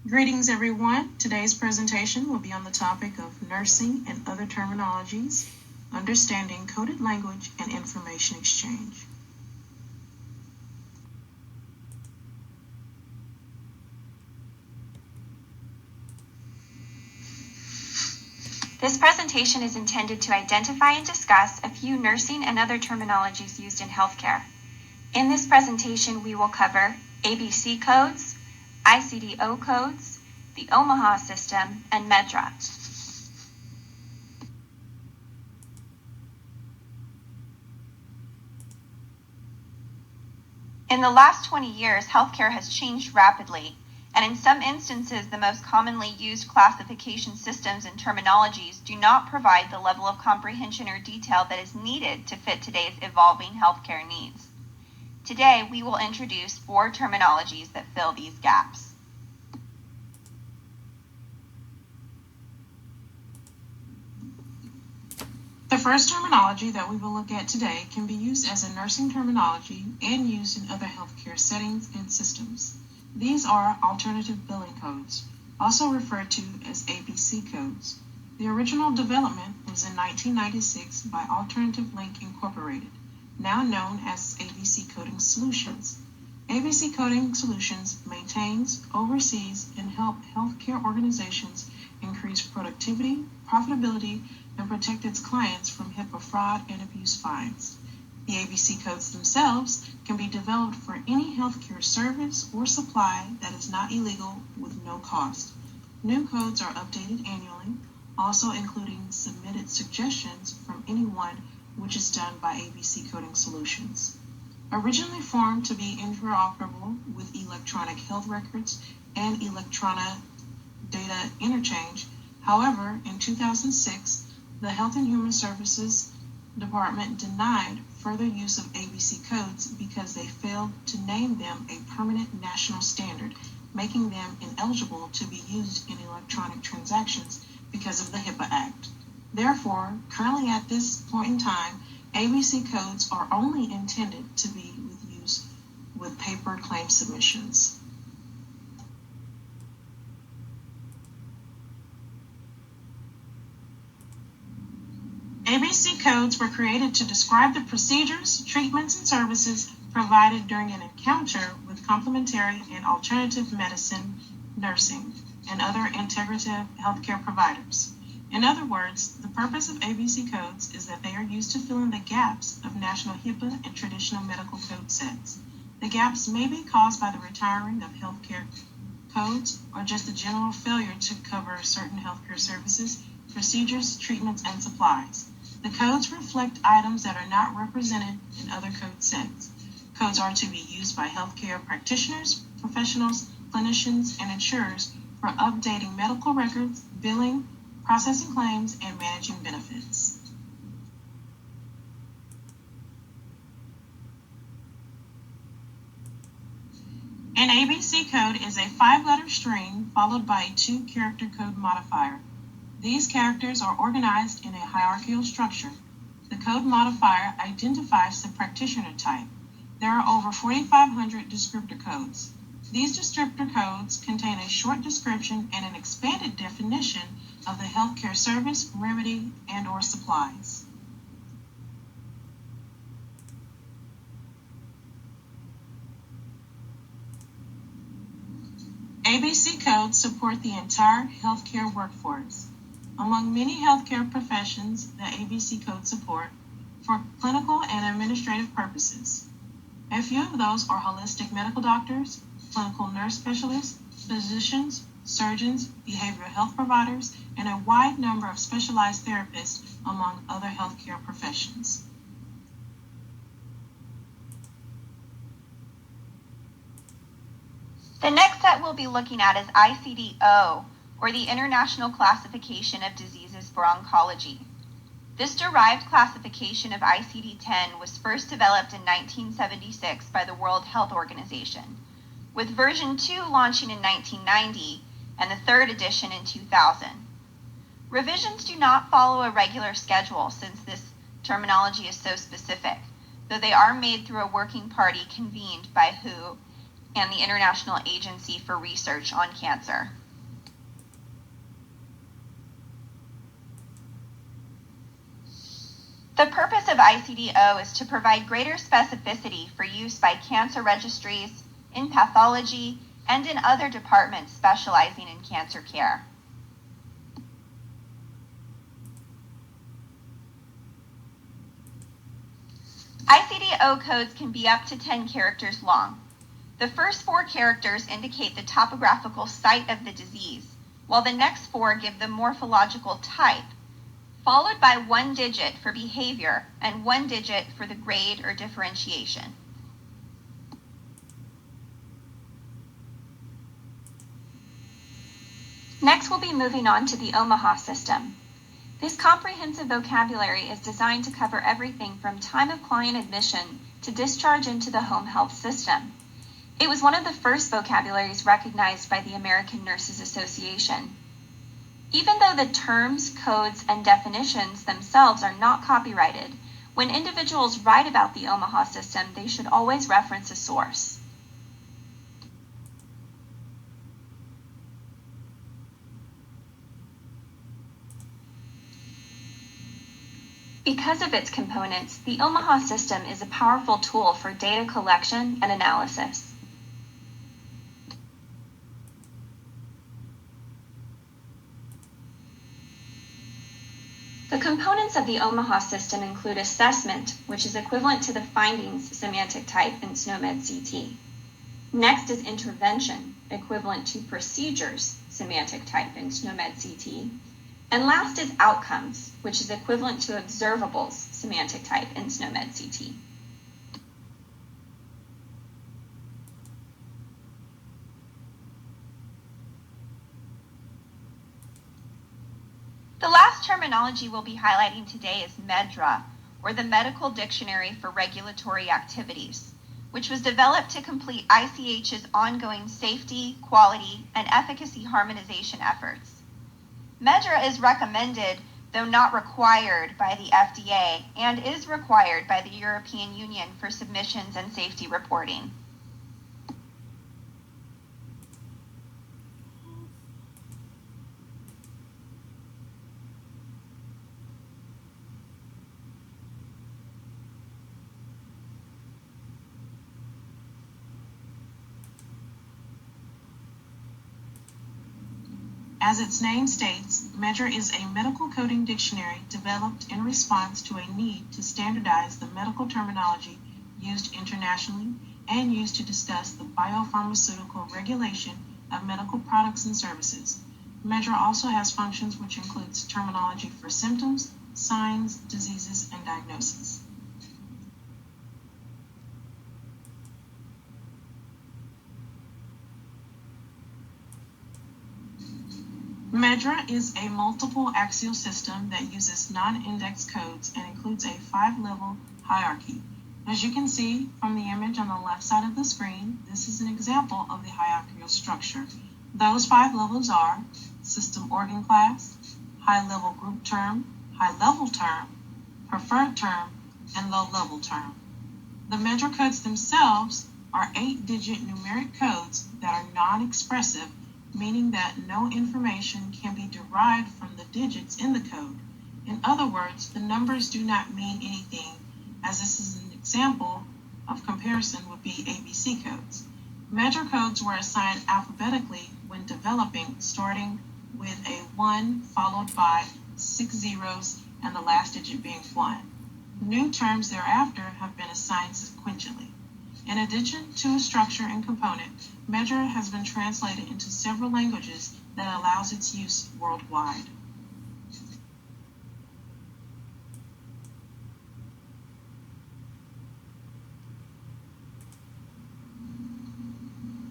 Greetings, everyone. Today's presentation will be on the topic of nursing and other terminologies, understanding coded language and information exchange. This presentation is intended to identify and discuss a few nursing and other terminologies used in healthcare. In this presentation, we will cover ABC codes, ICD-O codes, the Omaha System, and MedDRA. In the last 20 years, healthcare has changed rapidly, and in some instances, the most commonly used classification systems and terminologies do not provide the level of comprehension or detail that is needed to fit today's evolving healthcare needs. Today, we will introduce 4 terminologies that fill these gaps. The first terminology that we will look at today can be used as a nursing terminology and used in other healthcare settings and systems. These are alternative billing codes, also referred to as ABC codes. The original development was in 1996 by Alternative Link Incorporated, now known as ABC Coding Solutions. ABC Coding Solutions maintains, oversees, and helps healthcare organizations increase productivity, profitability, and protect its clients from HIPAA fraud and abuse fines. The ABC codes themselves can be developed for any healthcare service or supply that is not illegal with no cost. New codes are updated annually, also including submitted suggestions from anyone, which is done by ABC Coding Solutions. Originally formed to be interoperable with electronic health records and electronic data interchange, however, in 2006, the Health and Human Services Department denied further use of ABC codes because they failed to name them a permanent national standard, making them ineligible to be used in electronic transactions because of the HIPAA Act. Therefore, currently at this point in time, ABC codes are only intended to be used with paper claim submissions. ABC codes were created to describe the procedures, treatments, and services provided during an encounter with complementary and alternative medicine, nursing, and other integrative healthcare providers. In other words, the purpose of ABC codes is that they are used to fill in the gaps of national HIPAA and traditional medical code sets. The gaps may be caused by the retiring of healthcare codes or just the general failure to cover certain healthcare services, procedures, treatments, and supplies. The codes reflect items that are not represented in other code sets. Codes are to be used by healthcare practitioners, professionals, clinicians, and insurers for updating medical records, billing, processing claims, and managing benefits. An ABC code is a 5-letter string followed by a 2-character code modifier. These characters are organized in a hierarchical structure. The code modifier identifies the practitioner type. There are over 4,500 descriptor codes. These descriptor codes contain a short description and an expanded definition of the healthcare service, remedy, and/or supplies. ABC codes support the entire healthcare workforce. Among many healthcare professions that ABC codes support for clinical and administrative purposes. A few of those are holistic medical doctors, clinical nurse specialists, physicians, surgeons, behavioral health providers, and a wide number of specialized therapists, among other healthcare professions. The next set we'll be looking at is ICD-O, or the International Classification of Diseases for Oncology. This derived classification of ICD-10 was first developed in 1976 by the World Health Organization, with version 2 launching in 1990 and the 3rd edition in 2000. Revisions do not follow a regular schedule since this terminology is so specific, though they are made through a working party convened by WHO and the International Agency for Research on Cancer. The purpose of ICD-O is to provide greater specificity for use by cancer registries, in pathology, and in other departments specializing in cancer care. ICD-O codes can be up to 10 characters long. The first 4 characters indicate the topographical site of the disease, while the next 4 give the morphological type, followed by 1 digit for behavior and 1 digit for the grade or differentiation. Next, we'll be moving on to the Omaha System. This comprehensive vocabulary is designed to cover everything from time of client admission to discharge into the home health system. It was one of the first vocabularies recognized by the American Nurses Association. Even though the terms, codes, and definitions themselves are not copyrighted, when individuals write about the Omaha System, they should always reference a source. Because of its components, the Omaha System is a powerful tool for data collection and analysis. The components of the Omaha System include assessment, which is equivalent to the findings semantic type in SNOMED CT. Next is intervention, equivalent to procedures semantic type in SNOMED CT. And last is outcomes, which is equivalent to observables semantic type in SNOMED CT. The last terminology we'll be highlighting today is MedDRA, or the Medical Dictionary for Regulatory Activities, which was developed to complete ICH's ongoing safety, quality, and efficacy harmonization efforts. MedDRA is recommended, though not required, by the FDA and is required by the European Union for submissions and safety reporting. As its name states, MedDRA is a medical coding dictionary developed in response to a need to standardize the medical terminology used internationally and used to discuss the biopharmaceutical regulation of medical products and services. MedDRA also has functions which includes terminology for symptoms, signs, diseases, and diagnoses. MedDRA is a multiple axial system that uses non-index codes and includes a 5-level hierarchy. As you can see from the image on the left side of the screen, this is an example of the hierarchical structure. Those 5 levels are system organ class, high-level group term, high-level term, preferred term, and low-level term. The MedDRA codes themselves are 8-digit numeric codes that are non-expressive, meaning that no information can be derived from the digits in the code. In other words, the numbers do not mean anything, as this is an example of comparison would be ABC codes. MedDRA codes were assigned alphabetically when developing, starting with a 1 followed by 6 zeros and the last digit being 1. New terms thereafter have been assigned sequentially. In addition to a structure and component, MedDRA has been translated into several languages that allows its use worldwide.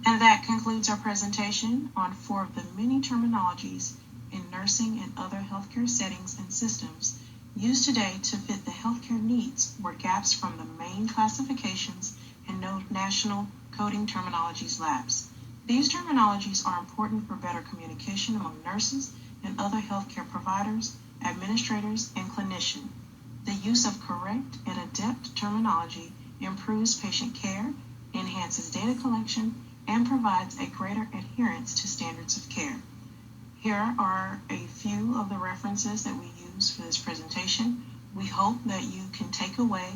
And that concludes our presentation on 4 of the many terminologies in nursing and other healthcare settings and systems used today to fit the healthcare needs where gaps from the main classifications and no national coding terminologies labs. These terminologies are important for better communication among nurses and other healthcare providers, administrators, and clinicians. The use of correct and adept terminology improves patient care, enhances data collection, and provides a greater adherence to standards of care. Here are a few of the references that we use for this presentation. We hope that you can take away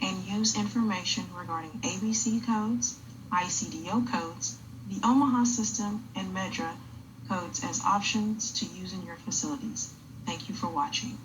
and use information regarding ABC codes, ICD-O codes, the Omaha System, and MedDRA codes as options to use in your facilities. Thank you for watching.